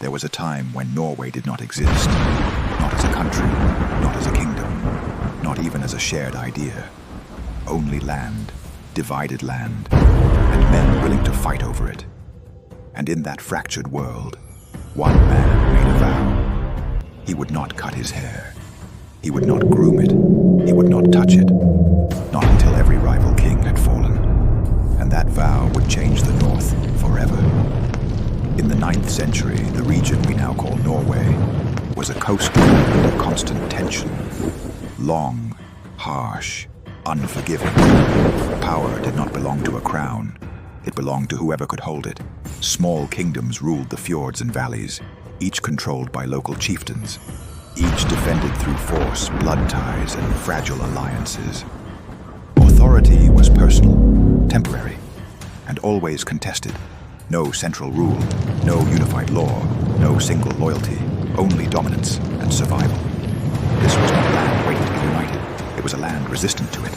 There was a time when Norway did not exist, not as a country, not as a kingdom, not even as a shared idea. Only land, divided land, and men willing to fight over it. And in that fractured world, one man made a vow. He would not cut his hair. He would not groom it. He would not touch it. Not until every rival king had fallen. And that vow would change the North forever. In the 9th century, the region we now call Norway was a coastline under constant tension. Long, harsh, unforgiving. Power did not belong to a crown. It belonged to whoever could hold it. Small kingdoms ruled the fjords and valleys, each controlled by local chieftains, each defended through force, blood ties, and fragile alliances. Authority was personal, temporary, and always contested. No central rule, no unified law, no single loyalty, only dominance and survival. This was not a land waiting to be united. It was a land resistant to it.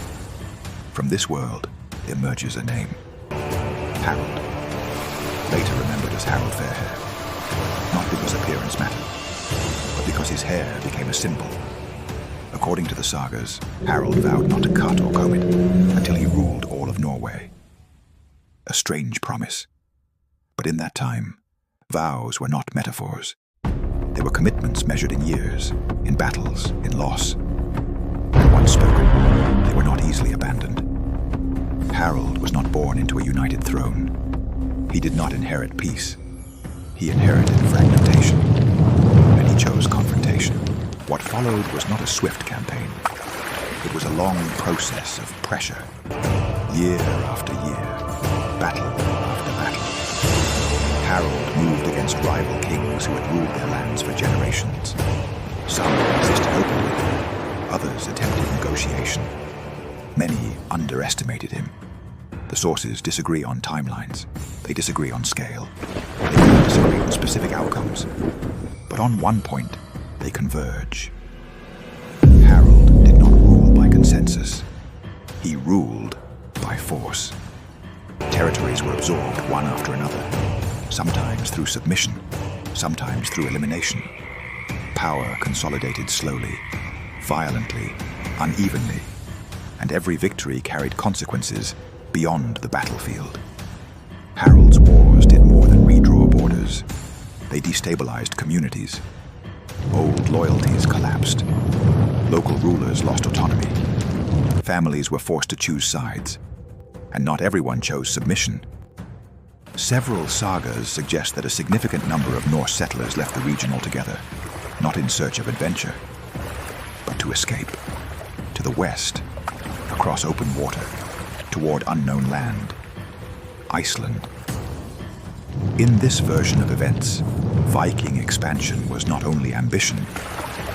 From this world emerges a name. Harald. Later remembered as Harald Fairhair. Not because appearance mattered, but because his hair became a symbol. According to the sagas, Harald vowed not to cut or comb it until he ruled all of Norway. A strange promise. But in that time, vows were not metaphors. They were commitments measured in years, in battles, in loss. And once spoken, they were not easily abandoned. Harald was not born into a united throne. He did not inherit peace. He inherited fragmentation, and he chose confrontation. What followed was not a swift campaign. It was a long process of pressure, year after year, battle after battle. Harald moved against rival kings who had ruled their lands for generations. Some resisted openly, others attempted negotiation. Many underestimated him. The sources disagree on timelines. They disagree on scale. They even disagree on specific outcomes. But on one point, they converge. Harald did not rule by consensus. He ruled by force. Territories were absorbed one after another, sometimes through submission, sometimes through elimination. Power consolidated slowly, violently, unevenly, and every victory carried consequences beyond the battlefield. Harald's wars did more than redraw borders. They destabilized communities. Old loyalties collapsed. Local rulers lost autonomy. Families were forced to choose sides. And not everyone chose submission. Several sagas suggest that a significant number of Norse settlers left the region altogether, not in search of adventure, but to escape. To the west, across open water, toward unknown land, Iceland. In this version of events, Viking expansion was not only ambition,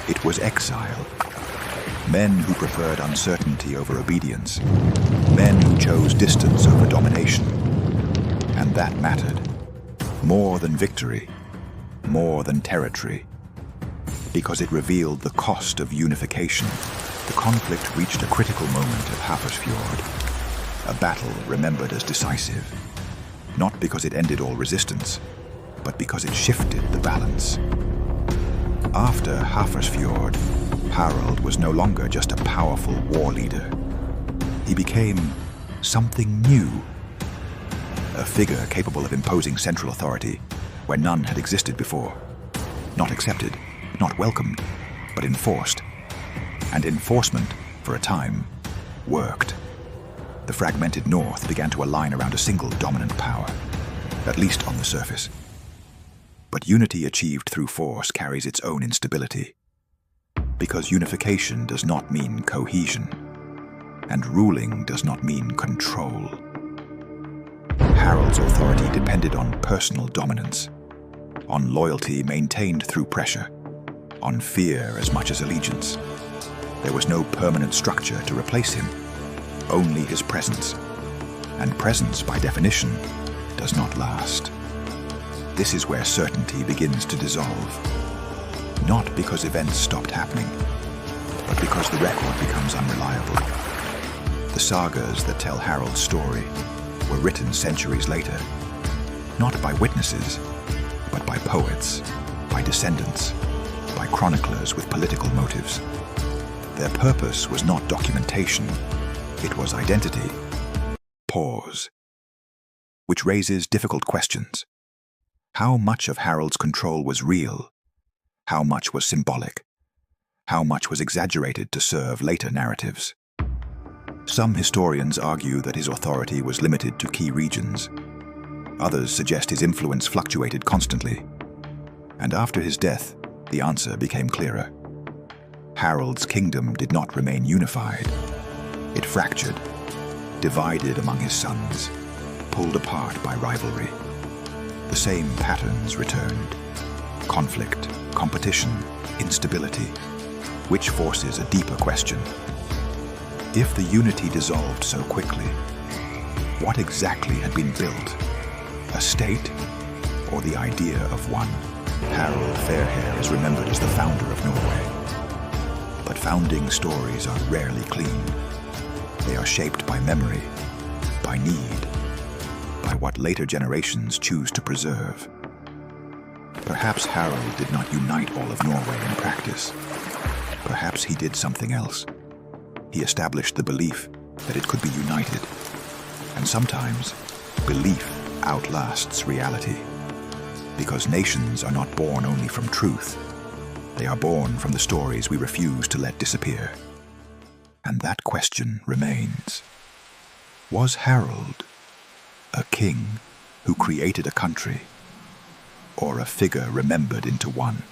it was exile. Men who preferred uncertainty over obedience, men who chose distance over domination. And that mattered. More than victory, more than territory. Because it revealed the cost of unification. The conflict reached a critical moment at Hafrsfjord, a battle remembered as decisive, not because it ended all resistance, but because it shifted the balance. After Hafrsfjord, Harald was no longer just a powerful war leader. He became something new, a figure capable of imposing central authority where none had existed before, not accepted, not welcomed, but enforced. And enforcement, for a time, worked. The fragmented North began to align around a single dominant power, at least on the surface. But unity achieved through force carries its own instability, because unification does not mean cohesion, and ruling does not mean control. Harald's authority depended on personal dominance, on loyalty maintained through pressure, on fear as much as allegiance. There was no permanent structure to replace him, only his presence. And presence, by definition, does not last. This is where certainty begins to dissolve. Not because events stopped happening, but because the record becomes unreliable. The sagas that tell Harald's story were written centuries later, not by witnesses, but by poets. by descendants, by chroniclers with political motives. Their purpose was not documentation, it was identity. Pause. Which raises difficult questions. How much of Harald's control was real? How much was symbolic? How much was exaggerated to serve later narratives? Some historians argue that his authority was limited to key regions. Others suggest his influence fluctuated constantly. And after his death, the answer became clearer. Harald's kingdom did not remain unified. It fractured, divided among his sons, pulled apart by rivalry. The same patterns returned: conflict, competition, instability, which forces a deeper question. If the unity dissolved so quickly, what exactly had been built? A state, or the idea of one? Harald Fairhair is remembered as the founder of Norway. But founding stories are rarely clean. They are shaped by memory, by need, by what later generations choose to preserve. Perhaps Harald did not unite all of Norway in practice. Perhaps he did something else. He established the belief that it could be united. And sometimes, belief outlasts reality. Because nations are not born only from truth. They are born from the stories we refuse to let disappear. And that question remains. Was Harald a king who created a country, or a figure remembered into one?